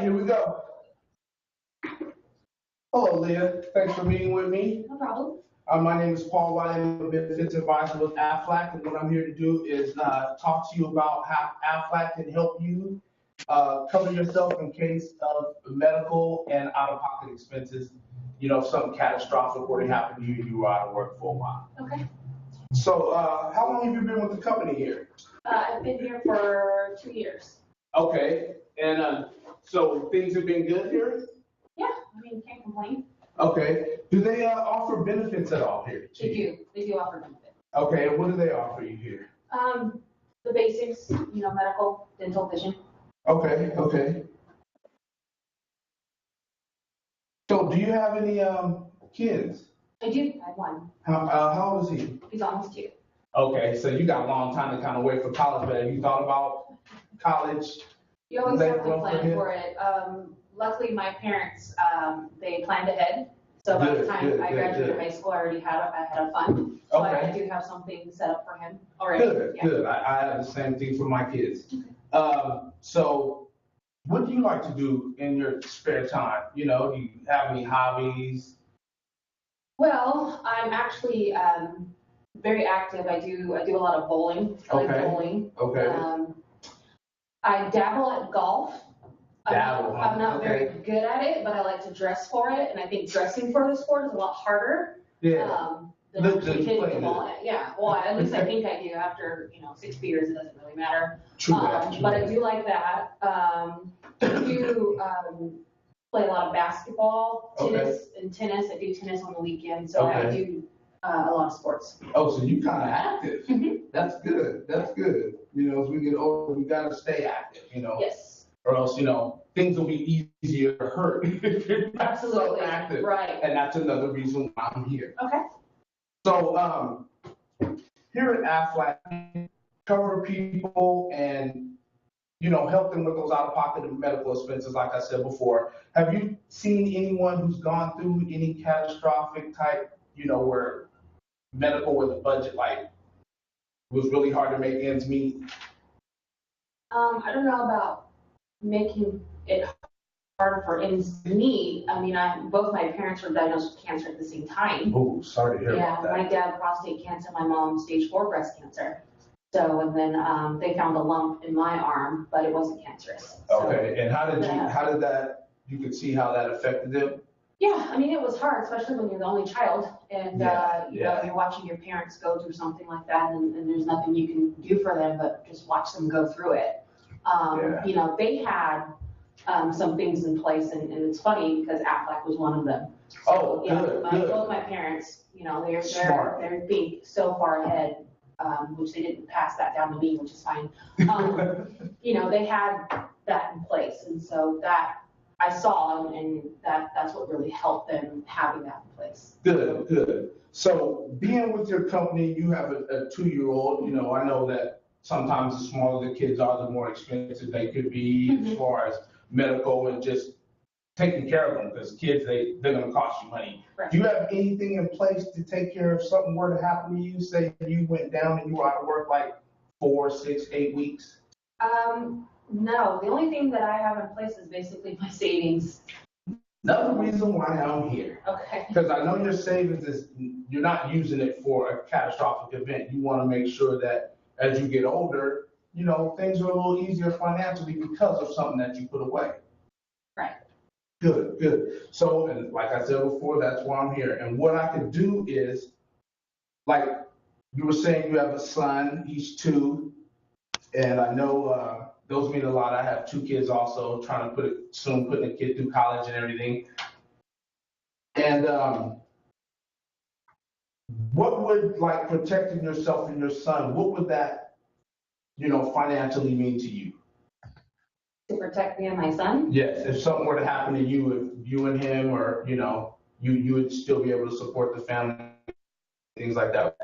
here we go. Hello, Leah. Thanks for meeting with me. No problem. My name is Paul Wiley. I'm a benefits advisor with Aflac, and what I'm here to do is talk to you about how Aflac can help you cover yourself in case of medical and out-of-pocket expenses. You know, if something catastrophic were to happen to you, you were out of work for a while. Okay. So, how long have you been with the company here? I've been here for 2 years. Okay, and so things have been good here? Yeah, I mean, can't complain. Okay. Do they offer benefits at all here? They do. They do offer benefits. Okay, and what do they offer you here? The basics, you know, medical, dental, vision. Okay, okay. So do you have any kids? I do. I have one. How old is he? He's almost 2. Okay, so you got a long time to kind of wait for college, but have you thought about college? You always later have to on plan for it. Luckily, my parents, they planned ahead. So by the time I graduated high school, I already had a fund. So Okay. I do have something set up for him already. Good, Yeah. good. I have the same thing for my kids. So what do you like to do in your spare time? You know, do you have any hobbies? Well, I'm actually very active. I do a lot of bowling. I like bowling. Okay. I dabble at golf. I'm not very Okay. good at it, but I like to dress for it, and I think dressing for the sport is a lot harder. Yeah. Than Than actually hitting playing the ball. Yeah. Well, at least I think I do. After 6 years, it doesn't really matter. True that. But I do like that. I do play a lot of basketball, tennis. I do tennis on the weekend, so I do a lot of sports. Oh, so you kind of active. Mhm. That's good. That's good. You know, as we get older, we got to stay active, you know. Yes. Or else, you know, things will be easier to hurt if you're not so Absolutely. active. Right. And that's another reason why I'm here. Okay. So here at Aflac, we cover people and, you know, help them with those out-of-pocket medical expenses, like I said before. Have you seen anyone who's gone through any catastrophic type, you know, where medical with a budget like was really hard to make ends meet? I don't know about making it harder for ends to meet. I mean, both my parents were diagnosed with cancer at the same time. Oh, sorry to hear about that. My dad prostate cancer, my mom stage 4 breast cancer. So, and then they found a lump in my arm, but it wasn't cancerous. Okay, and how did that, you could see how that affected them? Yeah, I mean, it was hard, especially when you're the only child and you know, you're watching your parents go through something like that, and there's nothing you can do for them but just watch them go through it. You know, they had some things in place, and it's funny because Aflac was one of them. So, both my parents, you know, they're think so far ahead, which they didn't pass that down to me, which is fine. You know, they had that in place, and so that I saw, and that's what really helped them having that in place. Good, good. So being with your company, you have a 2-year-old. You know, I know that sometimes the smaller the kids are, the more expensive they could be as far as medical and just taking care of them, because kids, they're going to cost you money. Right. Do you have anything in place to take care of something were to happen to you? Say you went down and you were out of work like 4, 6, 8 weeks? No, the only thing that I have in place is basically my savings. Another reason why I'm here. Okay. Because I know your savings is, you're not using it for a catastrophic event. You want to make sure that as you get older, you know, things are a little easier financially because of something that you put away. Right. Good, good. So, and like I said before, that's why I'm here. And what I could do is, like you were saying, you have a son, he's 2, and I know those mean a lot. I have 2 kids also, trying to putting a kid through college and everything. And what would, like, protecting yourself and your son, what would that, you know, financially mean to you? To protect me and my son? Yes, if something were to happen to you, if you and him, or, you know, you would still be able to support the family, things like that.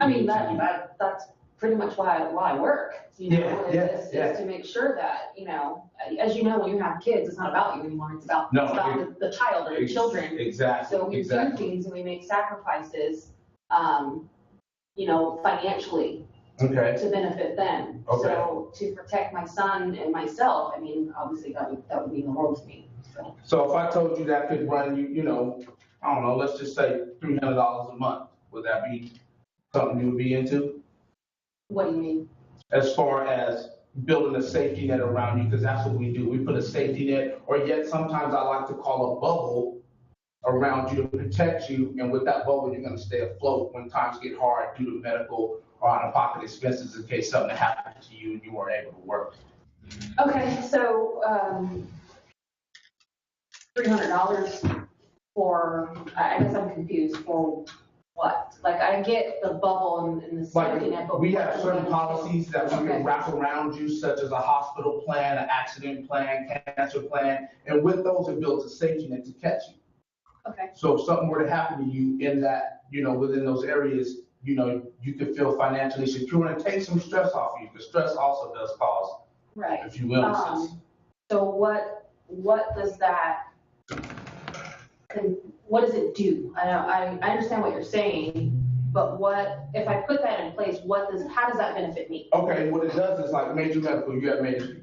I mean, that's pretty much why I work, you know, is to make sure that, you know, as you know, when you have kids, it's not about you anymore, it's about the child or the children. Exactly. So we do things and we make sacrifices, you know, financially Okay. to benefit them. Okay. So to protect my son and myself, I mean, obviously that would mean the world to me. So if I told you that could run you, I don't know, let's just say $300 a month, would that be something you would be into? What do you mean? As far as building a safety net around you, because that's what we do. We put a safety net, or yet sometimes I like to call a bubble around you to protect you. And with that bubble, you're going to stay afloat when times get hard due to medical or out-of-pocket expenses in case something happened to you and you weren't able to work. Okay, so $300 for, I guess I'm confused, for what? Like, I get the bubble and the safety net, but we have certain policies that we can Okay. wrap around you, such as a hospital plan, an accident plan, cancer plan, and with those, it builds a safety net to catch you. Okay. So if something were to happen to you in that, within those areas, you could feel financially secure and take some stress off you, because stress also does cause Right. a few illnesses. So what does that, what does it do? I understand what you're saying, but what, if I put that in place, how does that benefit me? Okay, what it does is like major medical, you have major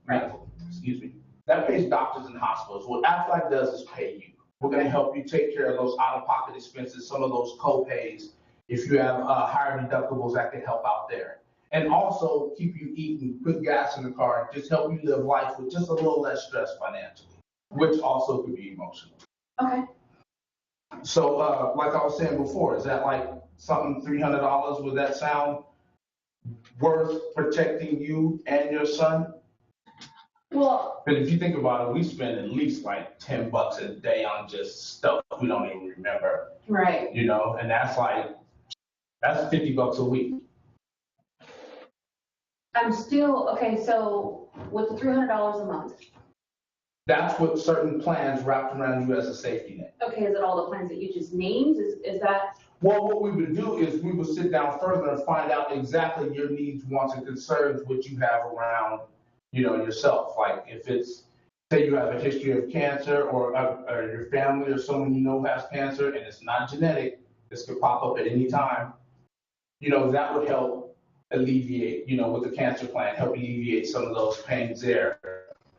medical, excuse me. That pays doctors and hospitals. What Aflac does is pay you. We're gonna help you take care of those out-of-pocket expenses, some of those co-pays. If you have higher deductibles, that can help out there. And also keep you eating, put gas in the car, just help you live life with just a little less stress financially, which also could be emotional. Okay. So like I was saying before, is that like something $300? Would that sound worth protecting you and your son? Well, But if you think about it, we spend at least like $10 a day on just stuff we don't even remember. right. And that's $50 a week. I'm still, okay, so with the $300 a month, That's what certain plans wrapped around you as a safety net. okay, is it all the plans that you just named? Is that? Well, what we would do is we would sit down further and find out exactly your needs, wants, and concerns, what you have around, yourself. Like if it's, say you have a history of cancer or your family or someone has cancer and it's not genetic, this could pop up at any time, that would help alleviate, with the cancer plan, help alleviate some of those pains there.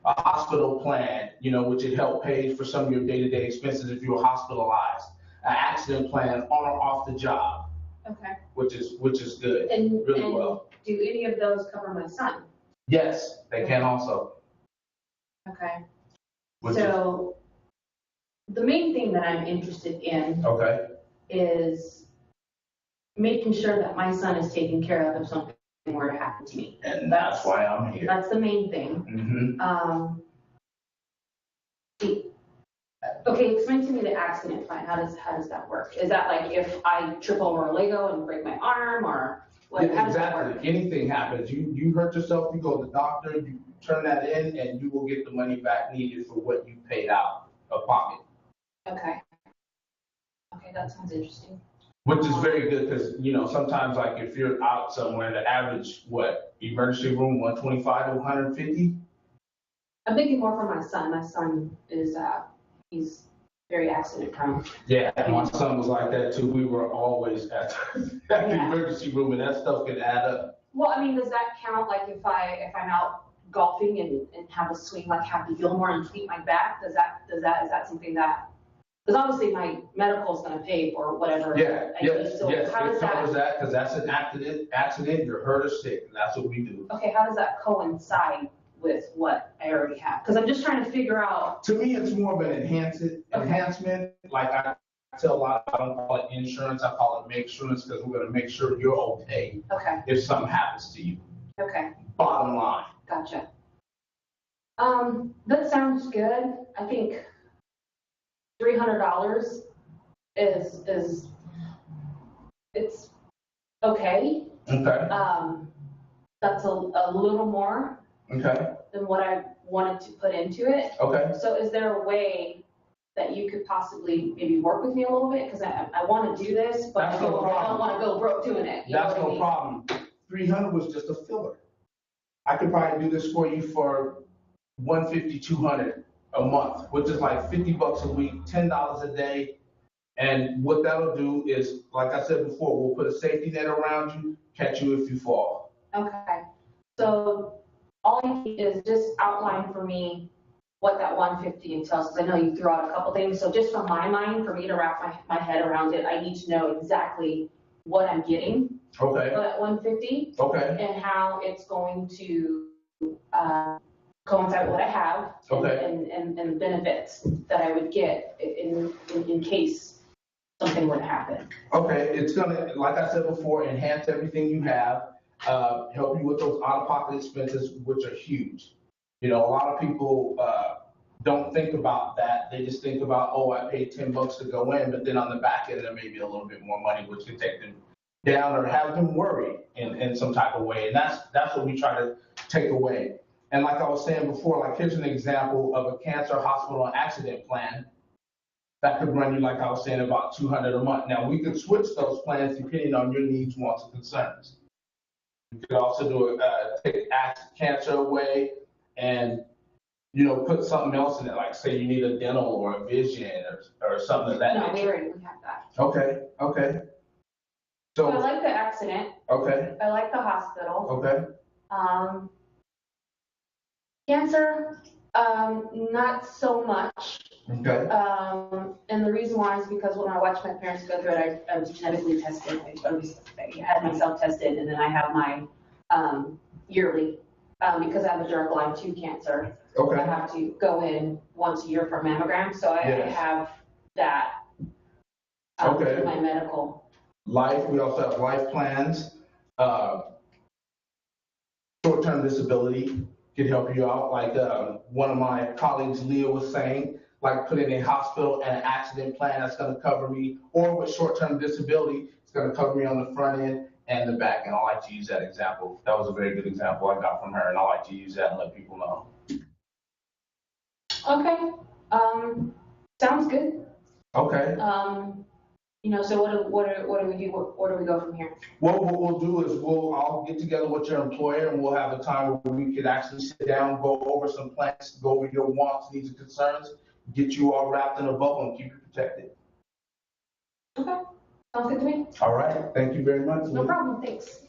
A hospital plan, which would help pay for some of your day-to-day expenses if you were hospitalized. An accident plan on or off the job. Okay. Which is good. And really well. Do any of those cover my son? Yes, they can also. Okay. So the main thing that I'm interested in is making sure that my son is taken care of if something were to happen to me. And that's why I'm here. That's the main thing. Mm-hmm. Okay, explain to me the accident plan. How does that work? Is that like if I trip over a Lego and break my arm, or what? Yeah, how does that work? exactly. Anything happens, you hurt yourself, you go to the doctor, you turn that in, and you will get the money back needed for what you paid out of pocket. Okay. Okay, that sounds interesting. Which is very good because, sometimes like if you're out somewhere, the average, emergency room, 125 to 150? I'm thinking more for my son. My son is, he's very accident prone. Yeah, my son was like that too. We were always at the emergency room, and that stuff can add up. Well, I mean, does that count? Like if I'm out golfing and have a swing like Happy Gilmore and tweak my back, is that something that? Because obviously my medical is going to pay for whatever. Yeah, yes, so yes, how it does covers that because that's an accident, you're hurt or sick, and that's what we do. Okay, how does that coincide with what I already have? Because I'm just trying to figure out. To me, it's more of an enhancement. Like I tell a lot, I don't call it insurance, I call it make surance because we're going to make sure you're okay. Okay. If something happens to you. Okay. Bottom line. Gotcha. That sounds good. I think $300 is it's okay. Okay. That's a little more than what I wanted to put into it. Okay. So is there a way that you could possibly maybe work with me a little bit? Because I want to do this, but I don't want to go broke doing it. That's no problem. 300 was just a filler. I could probably do this for you for 150, 200 a month, which is like $50 a week, $10 a day. And what that'll do is, like I said before, we'll put a safety net around you, catch you if you fall. Okay. So all you need is just outline for me what that 150 entails, because I know you threw out a couple things. So just from my mind, for me to wrap my head around it, I need to know exactly what I'm getting Okay. for that 150. Okay. And how it's going to coincide with what I have. Okay. And the benefits that I would get in case something were to happen. Okay. It's gonna, like I said before, enhance everything you have, help you with those out-of-pocket expenses, which are huge. You know, a lot of people don't think about that. They just think about, oh, I paid $10 to go in, but then on the back end, there may be a little bit more money, which can take them down or have them worry in some type of way. And that's what we try to take away. And like I was saying before, like here's an example of a cancer hospital accident plan that could run you, like I was saying, about $200 a month. Now we could switch those plans depending on your needs, wants, and concerns. You could also do take cancer away and, you know, put something else in it, like say you need a dental or a vision or something of that No, nature. we have that. Okay, okay. So I like the accident. Okay. I like the hospital. Okay. Cancer, not so much. Okay. And the reason why is because when I watched my parents go through it, I was genetically tested. I had myself tested, and then I have my yearly, because I have a durable line 2 cancer. Okay. I have to go in once a year for a mammogram, so I have that Okay. in my medical. Life, we also have life plans. Short-term disability could help you out. Like one of my colleagues, Leah, was saying, like put in a hospital and an accident plan that's going to cover me, or with short-term disability, it's going to cover me on the front end and the back end. I like to use that example. That was a very good example I got from her, and I like to use that and let people know. Okay. Sounds good. Okay. You know, so what do we do? Where do we go from here? Well, what we'll do is I'll get together with your employer, and we'll have a time where we could actually sit down, go over some plans, go over your wants, needs, and concerns, get you all wrapped in a bubble and keep you protected. Okay. Sounds good to me. All right. Thank you very much. No problem. Thanks.